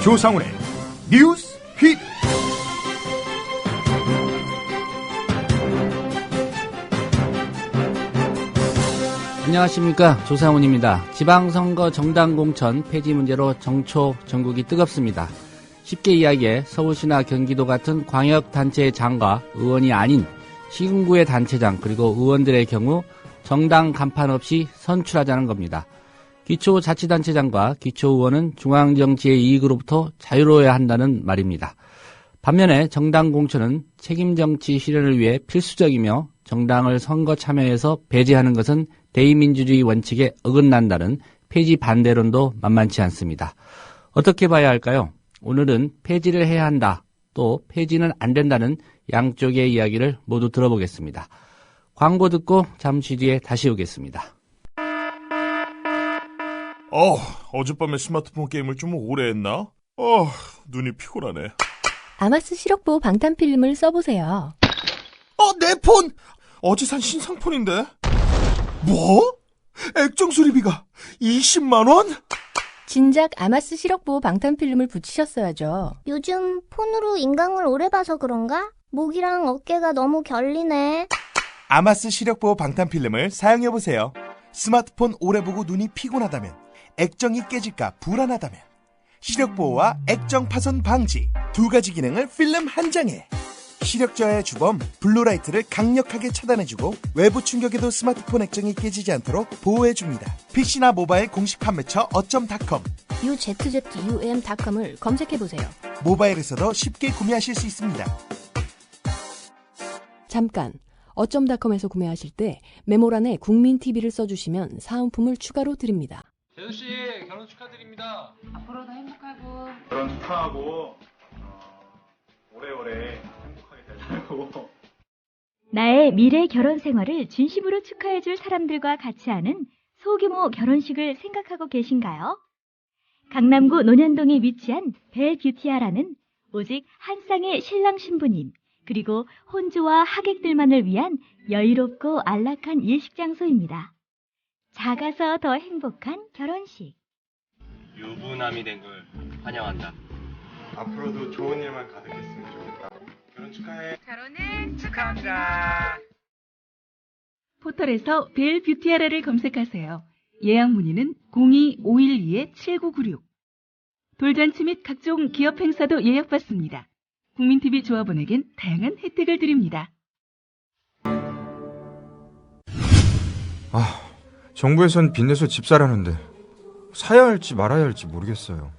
조상훈의 뉴스 픽. 안녕하십니까, 조상훈입니다. 지방선거 정당 공천 폐지 문제로 정초 전국이 뜨겁습니다. 쉽게 이야기해 서울시나 경기도 같은 광역단체의 장과 의원이 아닌 시군구의 단체장 그리고 의원들의 경우 정당 간판 없이 선출하자는 겁니다. 기초자치단체장과 기초의원은 중앙정치의 이익으로부터 자유로워야 한다는 말입니다. 반면에 정당 공천은 책임정치 실현을 위해 필수적이며 정당을 선거 참여에서 배제하는 것은 대의민주주의 원칙에 어긋난다는 폐지 반대론도 만만치 않습니다. 어떻게 봐야 할까요? 오늘은 폐지를 해야 한다, 또 폐지는 안 된다는 양쪽의 이야기를 모두 들어보겠습니다. 광고 듣고 잠시 뒤에 다시 오겠습니다. 어젯밤에 스마트폰 게임을 좀 오래 했나? 눈이 피곤하네. 아마스 시력보호 방탄필름을 써보세요. 내 폰! 어제 산 신상폰인데? 뭐? 액정 수리비가 20만원? 진작 아마스 시력보호 방탄필름을 붙이셨어야죠. 요즘 폰으로 인강을 오래 봐서 그런가? 목이랑 어깨가 너무 결리네. 아마스 시력보호 방탄필름을 사용해보세요. 스마트폰 오래 보고 눈이 피곤하다면, 액정이 깨질까 불안하다면, 시력보호와 액정 파손 방지 두 가지 기능을 필름 한 장에. 시력저하의 주범 블루라이트를 강력하게 차단해주고 외부 충격에도 스마트폰 액정이 깨지지 않도록 보호해줍니다. PC나 모바일 공식 판매처 어쩜닷컴, UZZUM.com을 검색해보세요. 모바일에서도 쉽게 구매하실 수 있습니다. 잠깐, 어쩜닷컴에서 구매하실 때 메모란에 국민TV를 써주시면 사은품을 추가로 드립니다. 재수씨, 결혼 축하드립니다. 앞으로도 행복하고 결혼 축하하고 오래오래 행복하게 잘 살고 나의 미래 결혼 생활을 진심으로 축하해줄 사람들과 같이 하는 소규모 결혼식을 생각하고 계신가요? 강남구 논현동에 위치한 벨뷰티아라는 오직 한 쌍의 신랑 신부님 그리고 혼주와 하객들만을 위한 여유롭고 안락한 예식 장소입니다. 작아서 더 행복한 결혼식. 유부남이 된 걸 환영한다. 앞으로도 좋은 일만 가득했으면 좋겠다. 결혼 축하해. 결혼을 축하합니다. 포털에서 벨뷰티아라를 검색하세요. 예약 문의는 02-512-7996. 돌잔치 및 각종 기업 행사도 예약받습니다. 국민TV 조합원에겐 다양한 혜택을 드립니다. 정부에선 빚내서 집 사라는데 사야 할지 말아야 할지 모르겠어요.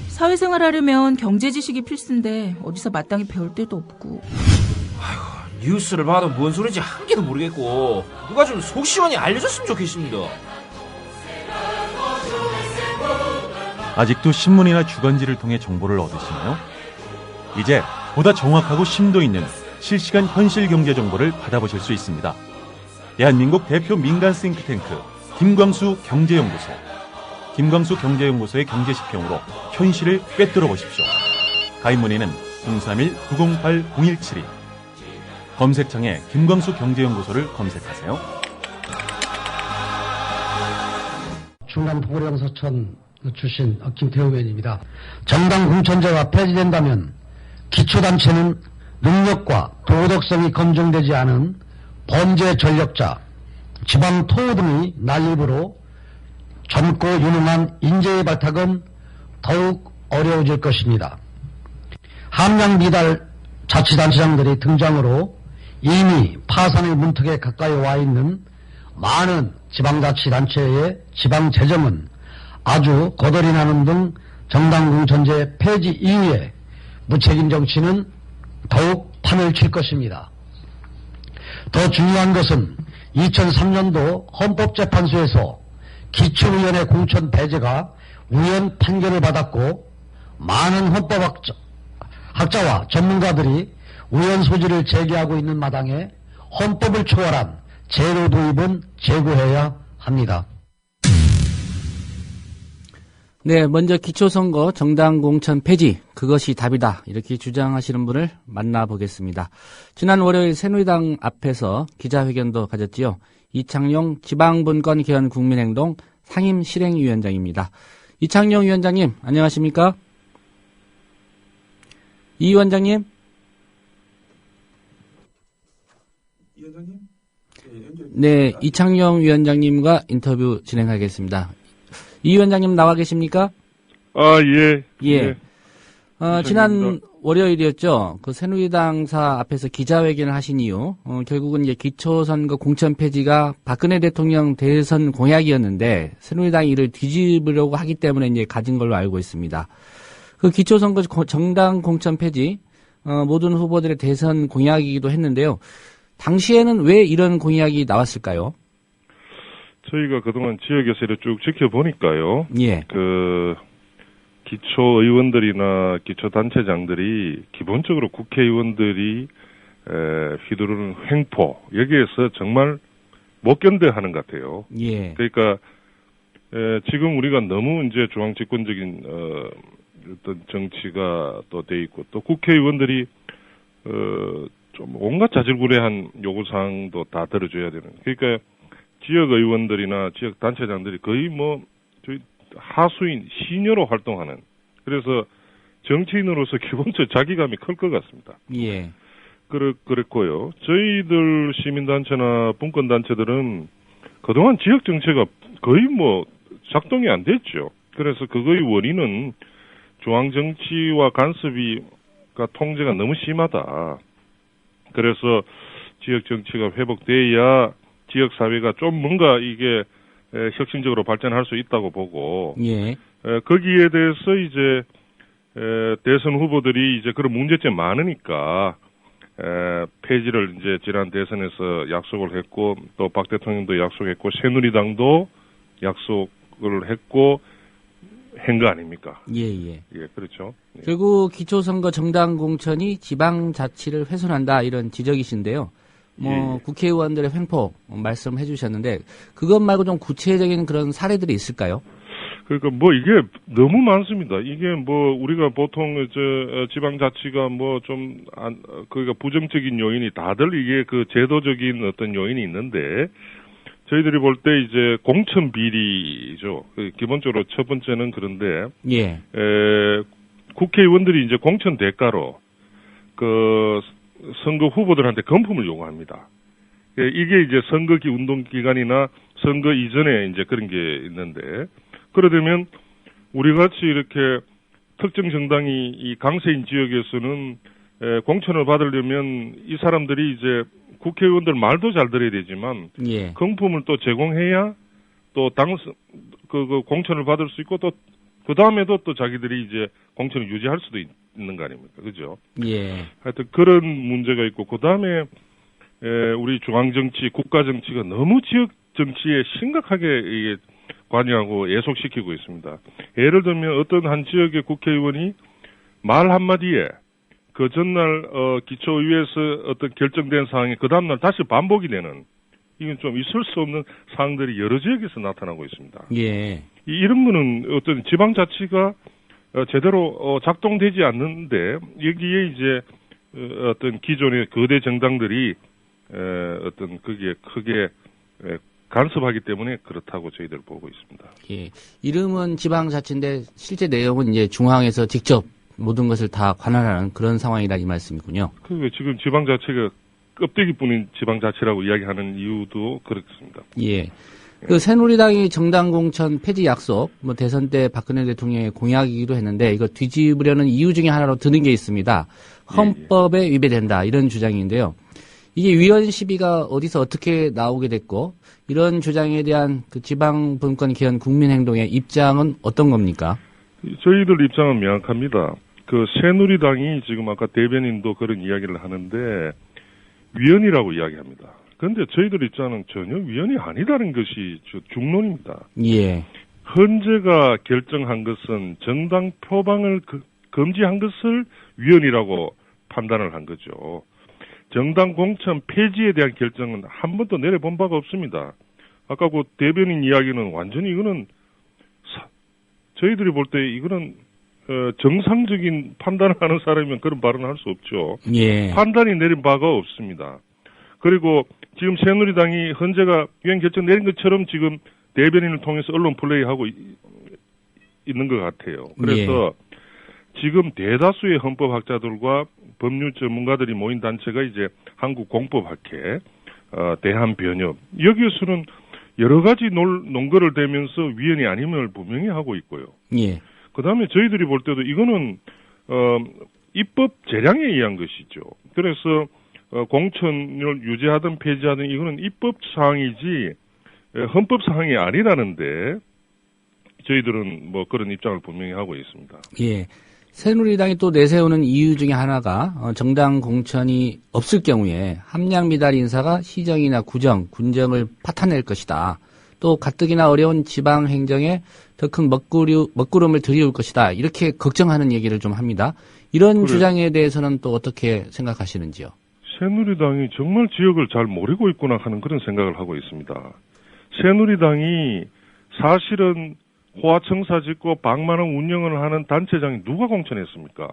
사회생활 하려면 경제 지식이 필수인데 어디서 마땅히 배울 데도 없고. 뉴스를 봐도 뭔 소리인지 한 개도 모르겠고 누가 좀 속 시원히 알려줬으면 좋겠습니다. 아직도 신문이나 주간지를 통해 정보를 얻으시나요? 이제 보다 정확하고 심도 있는 실시간 현실 경제 정보를 받아보실 수 있습니다. 대한민국 대표 민간 싱크탱크 김광수 경제연구소. 김광수 경제연구소의 경제시평으로 현실을 꿰뚫어 보십시오. 가입 문의는 031-908-0172. 검색창에 김광수 경제연구소를 검색하세요. 충남 포구령서천 출신 김태우 의원입니다. 정당 공천제가 폐지된다면 기초단체는 능력과 도덕성이 검증되지 않은 범죄 전력자, 지방 토호 등이 난립으로 젊고 유능한 인재의 발탁은 더욱 어려워질 것입니다. 함량 미달 자치단체장들의 등장으로 이미 파산의 문턱에 가까이 와 있는 많은 지방자치단체의 지방재정은 아주 거덜이 나는 등 정당 공천제 폐지 이후에 무책임 정치는 더욱 판을 칠 것입니다. 더 중요한 것은 2003년도 헌법재판소에서 기초의원의 공천 배제가 우연 판결을 받았고 많은 헌법학자와 전문가들이 우연 소지를 제기하고 있는 마당에 헌법을 초월한 제도 도입은 제고해야 합니다. 네, 먼저 기초선거 정당 공천 폐지, 그것이 답이다, 이렇게 주장하시는 분을 만나보겠습니다. 지난 월요일 새누리당 앞에서 기자회견도 가졌지요. 이창용 지방분권 개헌 국민행동 상임실행위원장입니다. 이창용 위원장님, 안녕하십니까? 이 위원장님? 네, 이창용 위원장님과 인터뷰 진행하겠습니다. 이 위원장님 나와 계십니까? 예. 예. 지난 월요일이었죠. 그 새누리당사 앞에서 기자회견을 하신 이유, 결국은 이제 기초선거 공천 폐지가 박근혜 대통령 대선 공약이었는데 새누리당이 이를 뒤집으려고 하기 때문에 이제 가진 걸로 알고 있습니다. 그 기초선거 정당 공천 폐지, 모든 후보들의 대선 공약이기도 했는데요. 당시에는 왜 이런 공약이 나왔을까요? 저희가 그동안 지역에서 이렇게 쭉 지켜보니까요. 예. 기초의원들이나 기초단체장들이 기본적으로 국회의원들이 휘두르는 횡포, 여기에서 정말 못 견뎌하는 것 같아요. 예. 그러니까 지금 우리가 너무 이제 중앙집권적인 어떤 정치가 또 돼 있고, 또 국회의원들이 좀 온갖 자질구레한 요구사항도 다 들어줘야 되는. 그러니까 지역의원들이나 지역단체장들이 거의 저희 하수인, 시녀로 활동하는. 그래서 정치인으로서 기본적으로 자기감이 클 것 같습니다. 예. 그랬고요. 저희들 시민단체나 분권단체들은 그동안 지역 정치가 거의 작동이 안 됐죠. 그래서 그거의 원인은 중앙정치와 간섭이가 통제가 너무 심하다. 그래서 지역 정치가 회복돼야 지역 사회가 좀 뭔가 이게 혁신적으로 발전할 수 있다고 보고, 예. 거기에 대해서 이제 대선 후보들이 이제 그런 문제점이 많으니까 폐지를 이제 지난 대선에서 약속을 했고, 또 박 대통령도 약속했고, 새누리당도 약속을 했고 한 거 아닙니까? 예, 그렇죠. 예. 결국 기초선거 정당 공천이 지방자치를 훼손한다 이런 지적이신데요. 국회의원들의 횡포 말씀해 주셨는데 그것 말고 좀 구체적인 그런 사례들이 있을까요? 그러니까 이게 너무 많습니다. 이게 우리가 보통 지방자치가 그러니까 부정적인 요인이 다들 이게 그 제도적인 어떤 요인이 있는데, 저희들이 볼 때 이제 공천 비리죠. 기본적으로 첫 번째는 그런데, 예. 국회의원들이 이제 공천 대가로 선거 후보들한테 금품을 요구합니다. 이게 이제 선거기 운동 기간이나 선거 이전에 이제 그런 게 있는데, 그러려면 우리 같이 이렇게 특정 정당이 이 강세인 지역에서는 공천을 받으려면 이 사람들이 이제 국회의원들 말도 잘 들어야 되지만, 예. 금품을 또 제공해야 또 그 공천을 받을 수 있고, 또 그 다음에도 또 자기들이 이제 공천을 유지할 수도 있는 거 아닙니까? 그죠? 예. 하여튼 그런 문제가 있고, 그 다음에 우리 중앙정치, 국가정치가 너무 지역 정치에 심각하게 이게 관여하고 예속시키고 있습니다. 예를 들면 어떤 한 지역의 국회의원이 말 한마디에 그 전날 기초의회에서 어떤 결정된 사항이 그 다음날 다시 반복이 되는, 이건 좀 있을 수 없는 사항들이 여러 지역에서 나타나고 있습니다. 예. 이런 거는 어떤 지방자치가 제대로 작동되지 않는데, 여기에 이제 어떤 기존의 거대 정당들이 어떤 그게 크게 간섭하기 때문에 그렇다고 저희들 보고 있습니다. 예. 이름은 지방자치인데 실제 내용은 이제 중앙에서 직접 모든 것을 다 관할하는 그런 상황이라 이 말씀이군요. 지금 지방자치가 껍데기뿐인 지방자치라고 이야기하는 이유도 그렇습니다. 예. 그 새누리당이 정당 공천 폐지 약속, 대선 때 박근혜 대통령의 공약이기도 했는데 이거 뒤집으려는 이유 중에 하나로 드는 게 있습니다. 헌법에 위배된다 이런 주장인데요. 이게 위헌 시비가 어디서 어떻게 나오게 됐고, 이런 주장에 대한 그 지방분권 개헌 국민행동의 입장은 어떤 겁니까? 저희들 입장은 명확합니다. 새누리당이 지금 아까 대변인도 그런 이야기를 하는데 위헌이라고 이야기합니다. 그런데 저희들 입장은 전혀 위헌이 아니다는 것이 중론입니다. 예. 헌재가 결정한 것은 정당 표방을 금지한 것을 위헌이라고 판단을 한 거죠. 정당 공천 폐지에 대한 결정은 한 번도 내려본 바가 없습니다. 아까 그 대변인 이야기는 완전히 이거는 저희들이 볼 때 이거는 정상적인 판단을 하는 사람이면 그런 발언을 할 수 없죠. 예. 판단이 내린 바가 없습니다. 그리고 지금 새누리당이 헌재가 위헌 결정 내린 것처럼 지금 대변인을 통해서 언론 플레이하고 있는 것 같아요. 그래서 지금 대다수의 헌법학자들과 법률 전문가들이 모인 단체가 이제 한국공법학회, 대한변협, 여기에서는 여러 가지 논거를 대면서 위헌이 아님을 분명히 하고 있고요. 예. 그 다음에 저희들이 볼 때도 이거는, 입법 재량에 의한 것이죠. 그래서, 공천을 유지하든 폐지하든 이거는 입법 사항이지, 헌법 사항이 아니라는데, 저희들은 뭐 그런 입장을 분명히 하고 있습니다. 예. 새누리당이 또 내세우는 이유 중에 하나가 정당 공천이 없을 경우에 함량 미달 인사가 시정이나 구정, 군정을 파탄낼 것이다. 또 가뜩이나 어려운 지방 행정에 더 큰 먹구름을 들이울 것이다. 이렇게 걱정하는 얘기를 좀 합니다. 이런 주장에 대해서는 또 어떻게 생각하시는지요? 새누리당이 정말 지역을 잘 모르고 있구나 하는 그런 생각을 하고 있습니다. 새누리당이 사실은 호화청사 짓고 100만 원 운영을 하는 단체장이 누가 공천했습니까?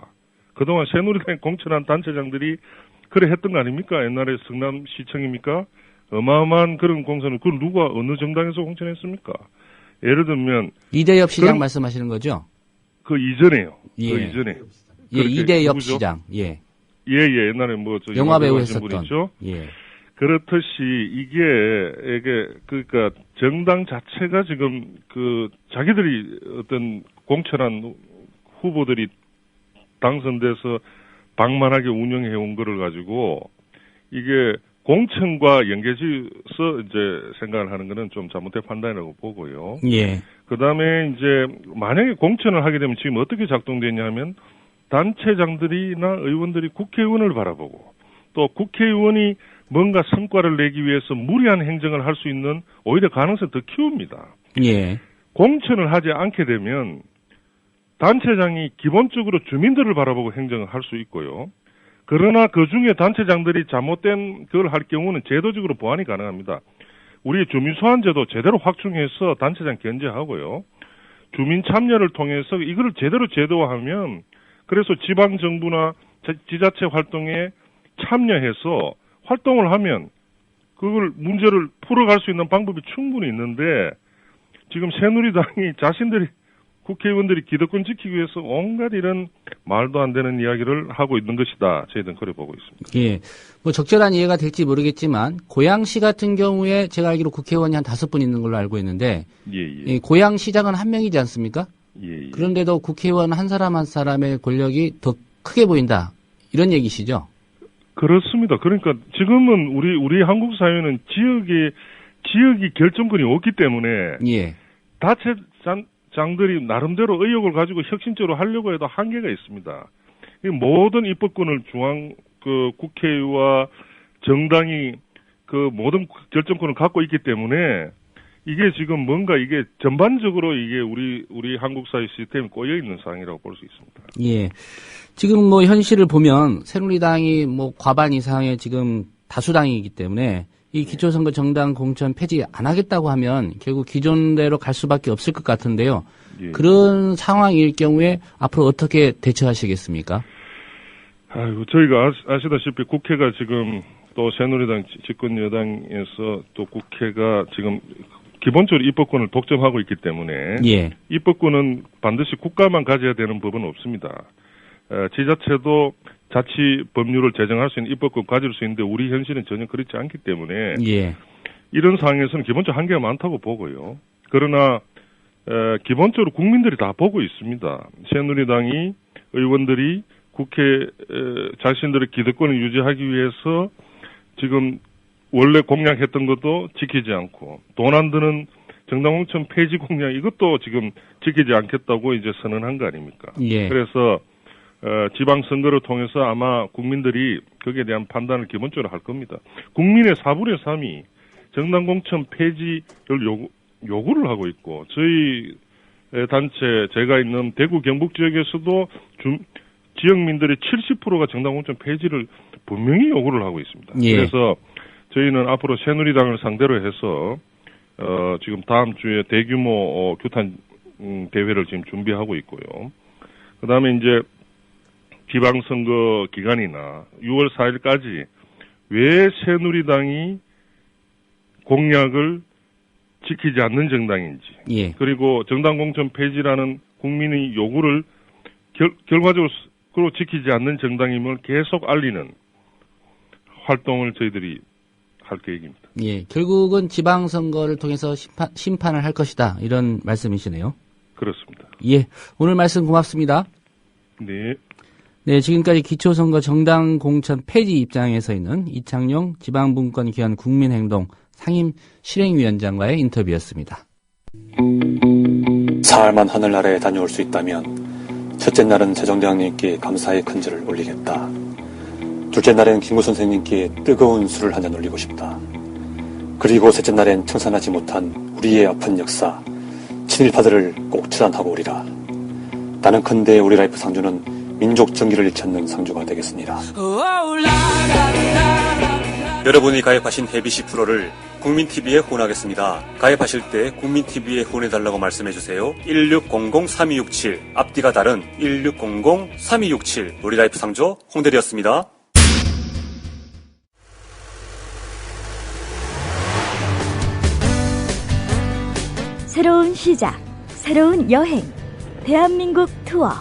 그동안 새누리당이 공천한 단체장들이 그래 했던 거 아닙니까? 옛날에 성남시청입니까? 어마어마한 그런 공천을 그걸 누가 어느 정당에서 공천했습니까? 예를 들면 이대엽 시장 말씀하시는 거죠? 그 이전에요. 예. 그 이전에. 예, 이대엽 누구죠? 시장. 예. 예, 옛날에 뭐 저 영화 배우 했었던 분이죠. 예. 그렇듯이 이게 그러니까 정당 자체가 지금 그 자기들이 어떤 공천한 후보들이 당선돼서 방만하게 운영해 온 거를 가지고 이게 공천과 연계지어서 이제 생각을 하는 거는 좀 잘못된 판단이라고 보고요. 예. 그 다음에 이제 만약에 공천을 하게 되면 지금 어떻게 작동되냐면 단체장들이나 의원들이 국회의원을 바라보고 또 국회의원이 뭔가 성과를 내기 위해서 무리한 행정을 할 수 있는 오히려 가능성을 더 키웁니다. 예. 공천을 하지 않게 되면 단체장이 기본적으로 주민들을 바라보고 행정을 할 수 있고요. 그러나 그 중에 단체장들이 잘못된 그걸 할 경우는 제도적으로 보완이 가능합니다. 우리 주민소환제도 제대로 확충해서 단체장 견제하고요. 주민 참여를 통해서 이거를 제대로 제도화하면 그래서 지방정부나 지자체 활동에 참여해서 활동을 하면 그걸 문제를 풀어갈 수 있는 방법이 충분히 있는데 지금 새누리당이 자신들이 국회의원들이 기득권 지키기 위해서 온갖 이런 말도 안 되는 이야기를 하고 있는 것이다. 저희들은 그래 보고 있습니다. 예. 뭐 적절한 이해가 될지 모르겠지만 고양시 같은 경우에 제가 알기로 국회의원이 한 5분 있는 걸로 알고 있는데 이 고양시장은 한 명이지 않습니까? 예. 그런데도 국회의원 한 사람 한 사람의 권력이 더 크게 보인다. 이런 얘기시죠? 그렇습니다. 그러니까 지금은 우리 한국 사회는 지역이 결정권이 없기 때문에 예. 단체장들이 나름대로 의욕을 가지고 혁신적으로 하려고 해도 한계가 있습니다. 모든 입법권을 국회와 정당이 그 모든 결정권을 갖고 있기 때문에 이게 지금 뭔가 이게 전반적으로 이게 우리 한국 사회 시스템이 꼬여 있는 상황이라고 볼 수 있습니다. 예. 지금 뭐 현실을 보면 새누리당이 뭐 과반 이상의 지금 다수당이기 때문에 이 기초선거 정당 공천 폐지 안 하겠다고 하면 결국 기존대로 갈 수밖에 없을 것 같은데요. 예. 그런 상황일 경우에 앞으로 어떻게 대처하시겠습니까? 아이고, 저희가 아시다시피 국회가 지금 또 새누리당 집권 여당에서 또 국회가 지금 기본적으로 입법권을 독점하고 있기 때문에 예. 입법권은 반드시 국가만 가져야 되는 법은 없습니다. 지자체도 자치 법률을 제정할 수 있는 입법권 가질 수 있는데 우리 현실은 전혀 그렇지 않기 때문에 예. 이런 상황에서는 기본적으로 한계가 많다고 보고요. 그러나 기본적으로 국민들이 다 보고 있습니다. 새누리당이 의원들이 국회 자신들의 기득권을 유지하기 위해서 지금 원래 공약했던 것도 지키지 않고 돈 안 드는 정당 공천 폐지 공약 이것도 지금 지키지 않겠다고 이제 선언한 거 아닙니까? 예. 그래서 지방선거를 통해서 아마 국민들이 거기에 대한 판단을 기본적으로 할 겁니다. 국민의 4분의 3이 정당 공천 폐지를 요구를 하고 있고 저희 단체 제가 있는 대구 경북 지역에서도 지역민들의 70%가 정당 공천 폐지를 분명히 요구를 하고 있습니다. 예. 그래서 저희는 앞으로 새누리당을 상대로 해서 지금 다음 주에 대규모 규탄 대회를 지금 준비하고 있고요. 그다음에 이제 지방선거 기간이나 6월 4일까지 왜 새누리당이 공약을 지키지 않는 정당인지 예. 그리고 정당 공천 폐지라는 국민의 요구를 결과적으로 지키지 않는 정당임을 계속 알리는 활동을 저희들이 할 계획입니다. 예, 결국은 지방선거를 통해서 심판을 할 것이다. 이런 말씀이시네요. 그렇습니다. 예, 오늘 말씀 고맙습니다. 네. 네, 지금까지 기초선거 정당 공천 폐지 입장에 서 있는 이창용 지방분권기관 국민행동 상임 실행위원장과의 인터뷰였습니다. 사흘만 하늘 아래에 다녀올 수 있다면 첫째 날은 세종대왕님께 감사의 큰절을 올리겠다. 둘째 날엔 김구 선생님께 뜨거운 술을 한잔 올리고 싶다. 그리고 셋째 날엔 청산하지 못한 우리의 아픈 역사, 친일파들을 꼭 처단하고 오리라. 나는컨대 우리 라이프 상주는 민족 정기를 잃지 상주가 되겠습니다. 여러분이 가입하신 해비시 프로를 국민TV에 후원하겠습니다. 가입하실 때 국민TV에 후원해달라고 말씀해주세요. 1600-3267 앞뒤가 다른 1600-3267 우리 라이프 상조 홍대리였습니다. 새로운 시작, 새로운 여행, 대한민국 투어.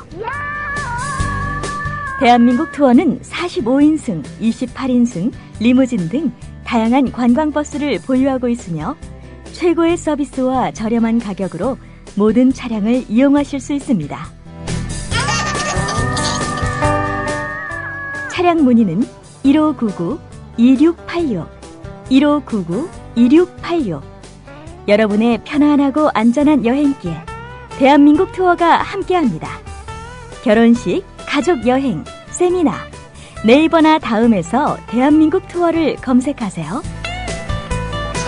대한민국 투어는 45인승, 28인승, 리무진 등 다양한 관광버스를 보유하고 있으며 최고의 서비스와 저렴한 가격으로 모든 차량을 이용하실 수 있습니다. 차량 문의는 1599-2686, 1599-2686. 여러분의 편안하고 안전한 여행길, 대한민국 투어가 함께합니다. 결혼식, 가족여행, 세미나, 네이버나 다음에서 대한민국 투어를 검색하세요.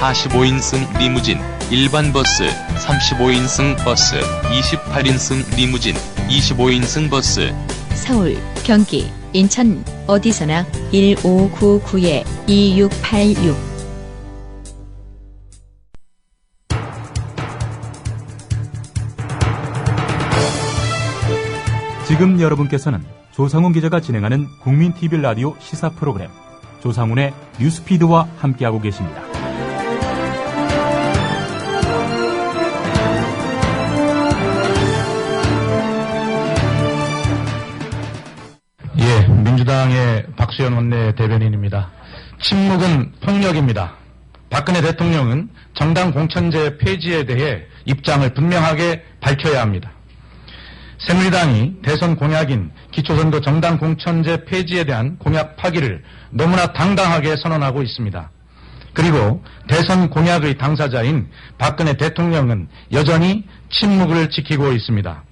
45인승 리무진, 일반 버스, 35인승 버스, 28인승 리무진, 25인승 버스. 서울, 경기, 인천 어디서나 1599-2686. 지금 여러분께서는 조상훈 기자가 진행하는 국민TV 라디오 시사 프로그램 조상훈의 뉴스피드와 함께하고 계십니다. 예, 민주당의 박수현 원내 대변인입니다. 침묵은 폭력입니다. 박근혜 대통령은 정당 공천제 폐지에 대해 입장을 분명하게 밝혀야 합니다. 새누리당이 대선 공약인 기초선거 정당 공천제 폐지에 대한 공약 파기를 너무나 당당하게 선언하고 있습니다. 그리고 대선 공약의 당사자인 박근혜 대통령은 여전히 침묵을 지키고 있습니다.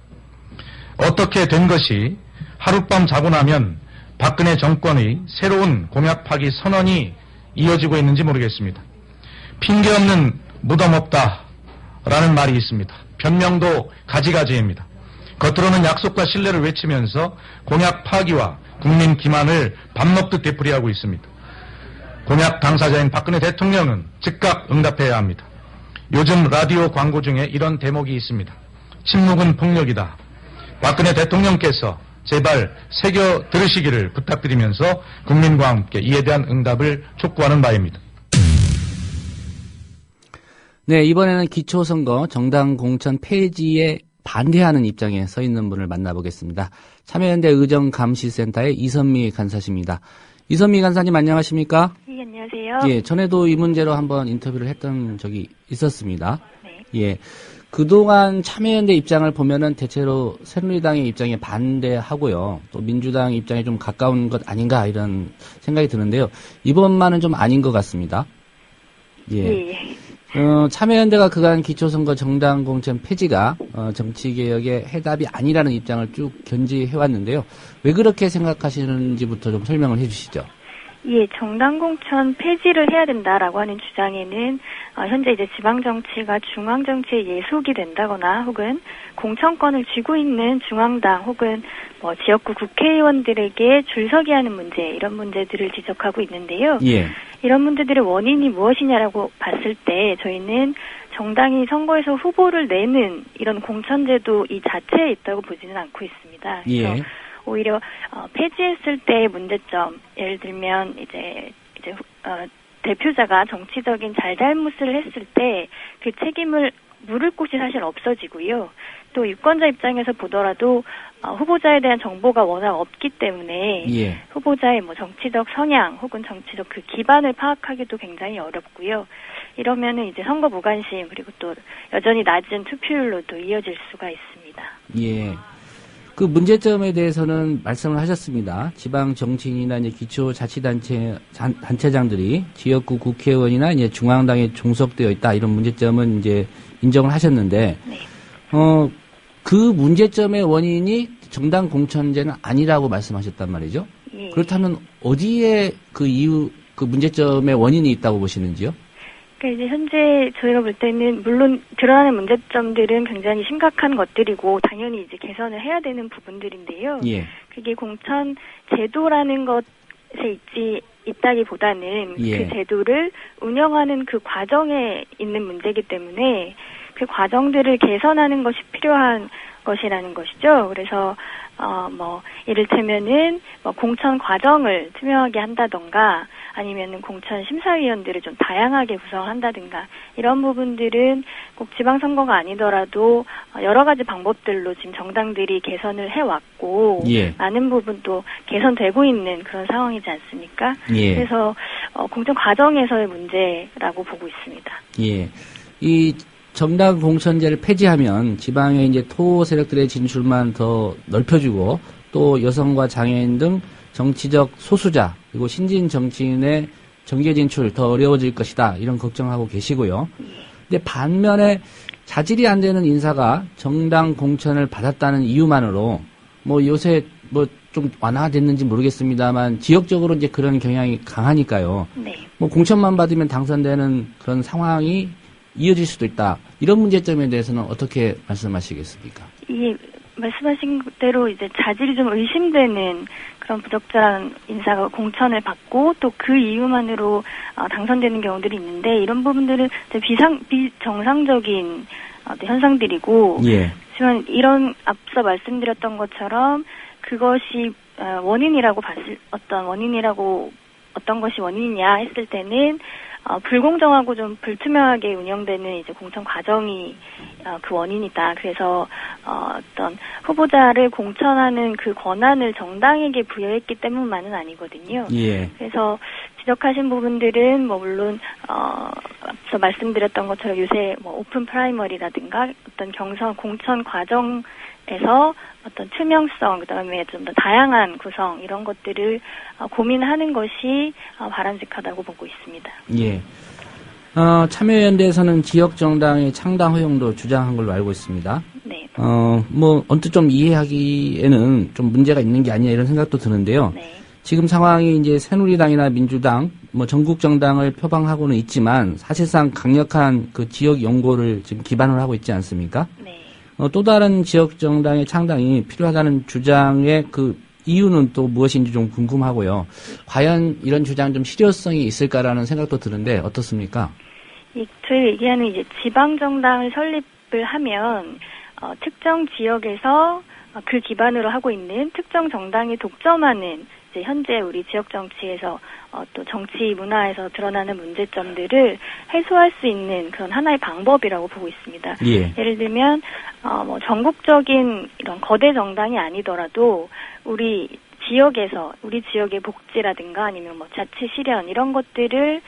어떻게 된 것이 하룻밤 자고 나면 박근혜 정권의 새로운 공약 파기 선언이 이어지고 있는지 모르겠습니다. 핑계 없는 무덤 없다라는 말이 있습니다. 변명도 가지가지입니다. 겉으로는 약속과 신뢰를 외치면서 공약 파기와 국민 기만을 밥 먹듯 되풀이하고 있습니다. 공약 당사자인 박근혜 대통령은 즉각 응답해야 합니다. 요즘 라디오 광고 중에 이런 대목이 있습니다. 침묵은 폭력이다. 박근혜 대통령께서 제발 새겨 들으시기를 부탁드리면서 국민과 함께 이에 대한 응답을 촉구하는 바입니다. 네, 이번에는 기초선거 정당 공천 폐지에 반대하는 입장에 서 있는 분을 만나보겠습니다. 참여연대 의정감시센터의 이선미 간사십니다. 이선미 간사님 안녕하십니까? 네, 안녕하세요. 예, 전에도 이 문제로 한번 인터뷰를 했던 적이 있었습니다. 네. 예, 그동안 참여연대 입장을 보면은 대체로 새누리당의 입장에 반대하고요. 또 민주당 입장에 좀 가까운 것 아닌가 이런 생각이 드는데요. 이번만은 좀 아닌 것 같습니다. 예. 네. 참여연대가 그간 기초선거 정당 공천 폐지가 정치개혁의 해답이 아니라는 입장을 쭉 견지해왔는데요. 왜 그렇게 생각하시는지부터 좀 설명을 해주시죠. 예, 정당 공천 폐지를 해야 된다라고 하는 주장에는 현재 이제 지방 정치가 중앙 정치에 예속이 된다거나 혹은 공천권을 쥐고 있는 중앙당 혹은 지역구 국회의원들에게 줄서기 하는 문제 이런 문제들을 지적하고 있는데요. 예. 이런 문제들의 원인이 무엇이냐라고 봤을 때 저희는 정당이 선거에서 후보를 내는 이런 공천제도 이 자체에 있다고 보지는 않고 있습니다. 그래서 예. 오히려 폐지했을 때의 문제점, 예를 들면 이제 대표자가 정치적인 잘잘못을 했을 때 그 책임을 물을 곳이 사실 없어지고요. 또 유권자 입장에서 보더라도 후보자에 대한 정보가 워낙 없기 때문에 예. 후보자의 뭐 정치적 성향 혹은 정치적 그 기반을 파악하기도 굉장히 어렵고요. 이러면은 이제 선거 무관심 그리고 또 여전히 낮은 투표율로도 이어질 수가 있습니다. 예. 그 문제점에 대해서는 말씀을 하셨습니다. 지방 정치인이나 이제 기초자치단체장들이 지역구 국회의원이나 이제 중앙당에 종속되어 있다 이런 문제점은 이제 인정을 하셨는데, 네. 그 문제점의 원인이 정당 공천제는 아니라고 말씀하셨단 말이죠. 예. 그렇다면 어디에 그 문제점의 원인이 있다고 보시는지요? 그러니까 이제 현재 저희가 볼 때는 물론 드러나는 문제점들은 굉장히 심각한 것들이고 당연히 이제 개선을 해야 되는 부분들인데요. 예. 그게 공천 제도라는 것에 있다기보다는 예. 그 제도를 운영하는 그 과정에 있는 문제이기 때문에 그 과정들을 개선하는 것이 필요한 것이라는 것이죠. 그래서 이를테면은 공천 과정을 투명하게 한다던가 아니면은 공천 심사위원들을 좀 다양하게 구성한다든가 이런 부분들은 꼭 지방선거가 아니더라도 여러 가지 방법들로 지금 정당들이 개선을 해왔고 예. 많은 부분도 개선되고 있는 그런 상황이지 않습니까? 예. 그래서 공천 과정에서의 문제라고 보고 있습니다. 예. 이 정당 공천제를 폐지하면 지방의 이제 토 세력들의 진출만 더 넓혀주고 또 여성과 장애인 등 정치적 소수자 그리고 신진 정치인의 정계 진출 더 어려워질 것이다 이런 걱정하고 계시고요. 근데 반면에 자질이 안 되는 인사가 정당 공천을 받았다는 이유만으로 뭐 요새 뭐 좀 완화됐는지 모르겠습니다만 지역적으로 이제 그런 경향이 강하니까요. 네. 뭐 공천만 받으면 당선되는 그런 상황이 이어질 수도 있다. 이런 문제점에 대해서는 어떻게 말씀하시겠습니까? 이 말씀하신 대로 이제 자질이 좀 의심되는 그런 부적절한 인사가 공천을 받고 또 그 이유만으로 당선되는 경우들이 있는데 이런 부분들은 비정상적인 현상들이고 예. 하지만 이런 앞서 말씀드렸던 것처럼 그것이 원인이라고 어떤 것이 원인이냐 했을 때는 불공정하고 좀 불투명하게 운영되는 이제 공천 과정이 그 원인이다. 그래서 어떤 후보자를 공천하는 그 권한을 정당에게 부여했기 때문만은 아니거든요. 예. 그래서 지적하신 부분들은 뭐 물론 앞서 말씀드렸던 것처럼 요새 뭐 오픈 프라이머리라든가 어떤 경선 공천 과정에서 어떤 투명성, 그다음에 좀 더 다양한 구성 이런 것들을 고민하는 것이 바람직하다고 보고 있습니다. 예. 참여연대에서는 지역 정당의 창당 허용도 주장한 걸로 알고 있습니다. 네. 뭐 언뜻 좀 이해하기에는 좀 문제가 있는 게 아니냐 이런 생각도 드는데요. 네. 지금 상황이 이제 새누리당이나 민주당, 뭐 전국 정당을 표방하고는 있지만 사실상 강력한 그 지역 연고를 지금 기반으로 하고 있지 않습니까? 네. 또 다른 지역 정당의 창당이 필요하다는 주장의 그 이유는 또 무엇인지 좀 궁금하고요. 과연 이런 주장 좀 실효성이 있을까라는 생각도 드는데 어떻습니까? 저희 얘기하는 이제 지방 정당을 설립을 하면 특정 지역에서 그 기반으로 하고 있는 특정 정당이 독점하는 이제 현재 우리 지역 정치에서 또 정치 문화에서 드러나는 문제점들을 해소할 수 있는 그런 하나의 방법이라고 보고 있습니다. 예. 예를 들면 뭐 전국적인 이런 거대 정당이 아니더라도 우리 지역에서 우리 지역의 복지라든가 아니면 뭐 자치 실현 이런 것들을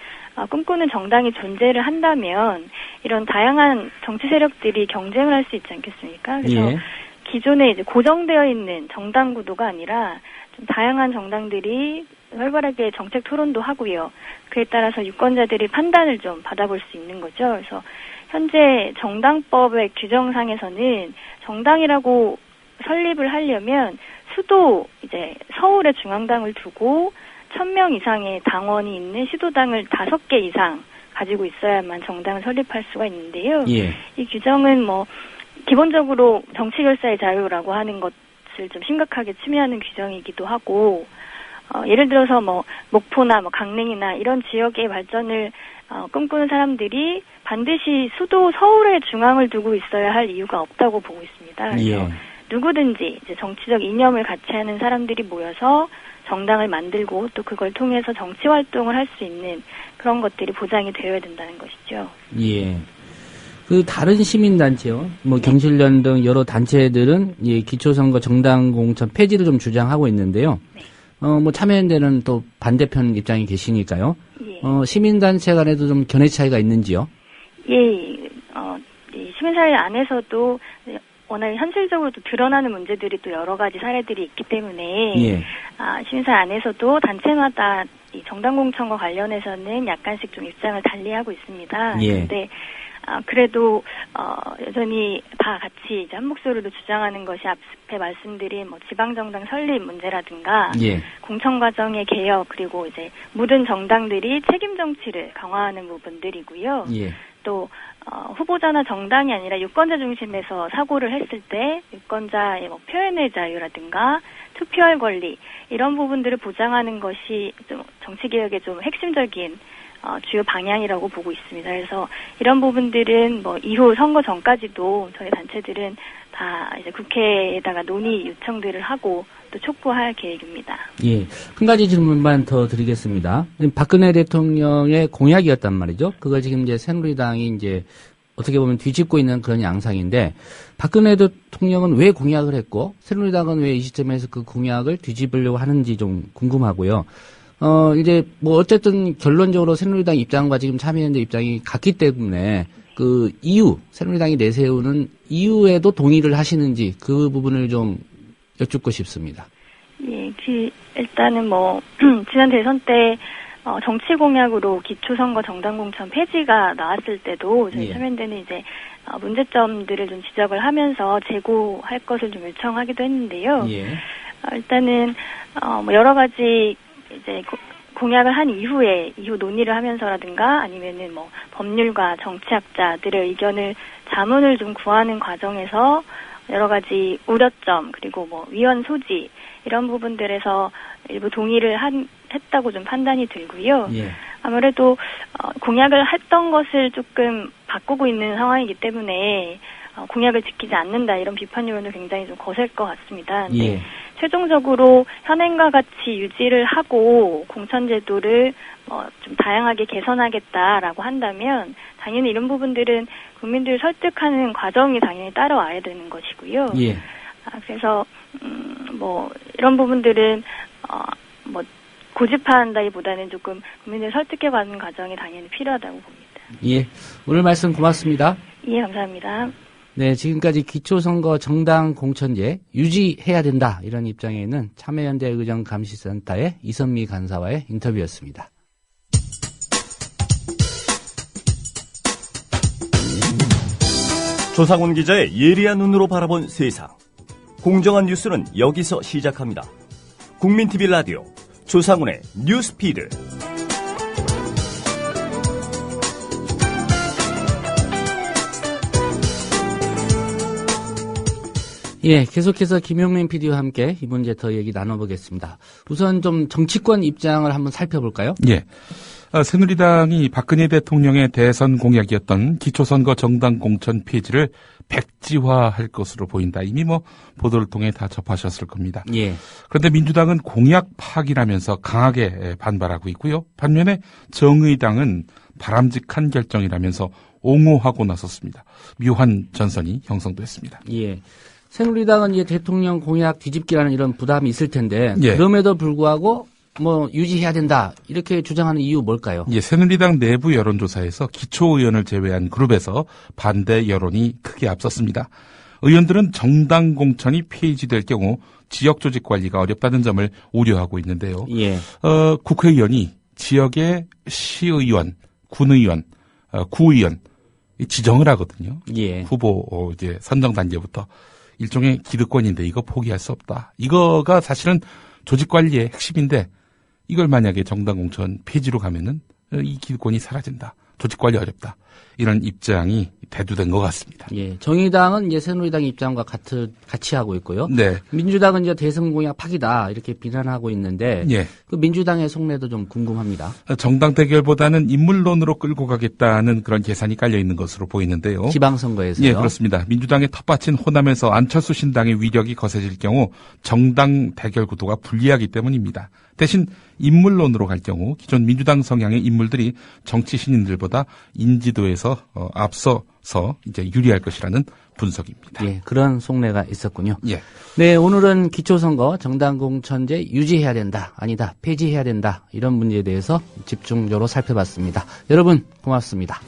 꿈꾸는 정당이 존재를 한다면 이런 다양한 정치 세력들이 경쟁을 할 수 있지 않겠습니까? 그래서 예. 기존에 이제 고정되어 있는 정당 구도가 아니라 좀 다양한 정당들이 활발하게 정책 토론도 하고요. 그에 따라서 유권자들이 판단을 좀 받아볼 수 있는 거죠. 그래서 현재 정당법의 규정상에서는 정당이라고 설립을 하려면 수도 이제 서울에 중앙당을 두고 1000명 이상의 당원이 있는 시도당을 5개 이상 가지고 있어야만 정당을 설립할 수가 있는데요. 예. 이 규정은 뭐 기본적으로 정치결사의 자유라고 하는 것을 좀 심각하게 침해하는 규정이기도 하고 예를 들어서 뭐 목포나 뭐 강릉이나 이런 지역의 발전을 꿈꾸는 사람들이 반드시 수도 서울의 중앙을 두고 있어야 할 이유가 없다고 보고 있습니다. 그래서 예. 누구든지 이제 정치적 이념을 같이 하는 사람들이 모여서 정당을 만들고 또 그걸 통해서 정치 활동을 할 수 있는 그런 것들이 보장이 되어야 된다는 것이죠. 예. 그 다른 시민단체요, 뭐 경실련 등 여러 단체들은 이 기초선거 정당 공천 폐지를 좀 주장하고 있는데요. 뭐 참여연대는 또 반대편 입장이 계시니까요. 시민단체 간에도 좀 견해 차이가 있는지요? 이 시민사회 안에서도 워낙 현실적으로 또 드러나는 문제들이 또 여러 가지 사례들이 있기 때문에 시민사회 안에서도 단체마다 이 정당 공천과 관련해서는 약간씩 좀 입장을 달리하고 있습니다. 그런데 그래도 여전히 다 같이 이제 한 목소리로 주장하는 것이 앞에 말씀드린 뭐 지방정당 설립 문제라든가 공천 과정의 개혁, 그리고 이제 모든 정당들이 책임 정치를 강화하는 부분들이고요. 또 후보자나 정당이 아니라 유권자 중심에서 사고를 했을 때 유권자의 뭐 표현의 자유라든가 투표할 권리, 이런 부분들을 보장하는 것이 좀 정치개혁의 좀 핵심적인 주요 방향이라고 보고 있습니다. 그래서 이런 부분들은 뭐 이후 선거 전까지도 저희 단체들은 다 이제 국회에다가 논의 요청들을 하고 또 촉구할 계획입니다. 한 가지 질문만 더 드리겠습니다. 박근혜 대통령의 공약이었단 말이죠. 그걸 지금 이제 새누리당이 이제 어떻게 보면 뒤집고 있는 그런 양상인데, 박근혜 대통령은 왜 공약을 했고 새누리당은 왜 이 시점에서 그 공약을 뒤집으려고 하는지 좀 궁금하고요. 이제 뭐 어쨌든 결론적으로 새누리당 입장과 지금 참여연대 입장이 같기 때문에 그 이유, 새누리당이 내세우는 이유에도 동의를 하시는지 그 부분을 좀 여쭙고 싶습니다. 일단은 뭐 지난 대선 때 정치 공약으로 기초선거 정당 공천 폐지가 나왔을 때도 저희 참여연대는 이제 문제점들을 좀 지적을 하면서 재고할 것을 좀 요청하기도 했는데요. 일단은 뭐 여러 가지 이제 공약을 한 이후 논의를 하면서라든가 아니면은 뭐 법률가 정치학자들의 의견을 자문을 좀 구하는 과정에서 여러 가지 우려점, 그리고 뭐 위헌 소지, 이런 부분들에서 일부 동의를 했다고 좀 판단이 들고요. 아무래도 공약을 했던 것을 조금 바꾸고 있는 상황이기 때문에 공약을 지키지 않는다, 이런 비판 여론도 굉장히 좀 거셀 것 같습니다. 근데 최종적으로 현행과 같이 유지를 하고 공천제도를 좀 다양하게 개선하겠다라고 한다면 당연히 이런 부분들은 국민들을 설득하는 과정이 당연히 따라와야 되는 것이고요. 그래서 뭐 이런 부분들은 뭐 고집한다기보다는 조금 국민들을 설득해가는 과정이 당연히 필요하다고 봅니다. 오늘 말씀 고맙습니다. 감사합니다. 네, 지금까지 기초선거 정당 공천제 유지해야 된다, 이런 입장에 있는 참여연대 의정감시센터의 이선미 간사와의 인터뷰였습니다. 조상훈 기자의 예리한 눈으로 바라본 세상. 공정한 뉴스는 여기서 시작합니다. 국민TV 라디오 조상훈의 뉴스피드. 계속해서 김용민 PD와 함께 이 문제 더 얘기 나눠보겠습니다. 우선 좀 정치권 입장을 한번 살펴볼까요? 새누리당이 박근혜 대통령의 대선 공약이었던 기초선거 정당 공천 폐지를 백지화할 것으로 보인다. 이미 뭐 보도를 통해 다 접하셨을 겁니다. 그런데 민주당은 공약 파기라면서 강하게 반발하고 있고요. 반면에 정의당은 바람직한 결정이라면서 옹호하고 나섰습니다. 묘한 전선이 형성됐습니다. 새누리당은 이제 대통령 공약 뒤집기라는 이런 부담이 있을 텐데 그럼에도 불구하고 뭐 유지해야 된다, 이렇게 주장하는 이유 뭘까요? 새누리당 내부 여론조사에서 기초의원을 제외한 그룹에서 반대 여론이 크게 앞섰습니다. 의원들은 정당 공천이 폐지될 경우 지역 조직 관리가 어렵다는 점을 우려하고 있는데요. 국회의원이 지역의 시의원, 군의원, 구의원 지정을 하거든요. 후보 이제 선정 단계부터. 일종의 기득권인데 이거 포기할 수 없다. 이거가 사실은 조직 관리의 핵심인데 이걸 만약에 정당 공천 폐지로 가면은 이 기득권이 사라진다. 조직 관리 어렵다. 이런 입장이 대두된 것 같습니다. 정의당은 이제 새누리당 입장과 같이 하고 있고요. 민주당은 이제 대선 공약 파기다, 이렇게 비난하고 있는데 그 민주당의 속내도 좀 궁금합니다. 정당 대결보다는 인물론으로 끌고 가겠다는 그런 계산이 깔려 있는 것으로 보이는데요. 지방선거에서요? 그렇습니다. 민주당의 텃밭인 호남에서 안철수 신당의 위력이 거세질 경우 정당 대결 구도가 불리하기 때문입니다. 대신 인물론으로 갈 경우 기존 민주당 성향의 인물들이 정치 신인들보다 인지도에서 앞서서 이제 유리할 것이라는 분석입니다. 예, 그런 속내가 있었군요. 예. 네, 오늘은 기초선거 정당공천제 유지해야 된다, 아니다, 폐지해야 된다, 이런 문제에 대해서 집중적으로 살펴봤습니다. 여러분, 고맙습니다.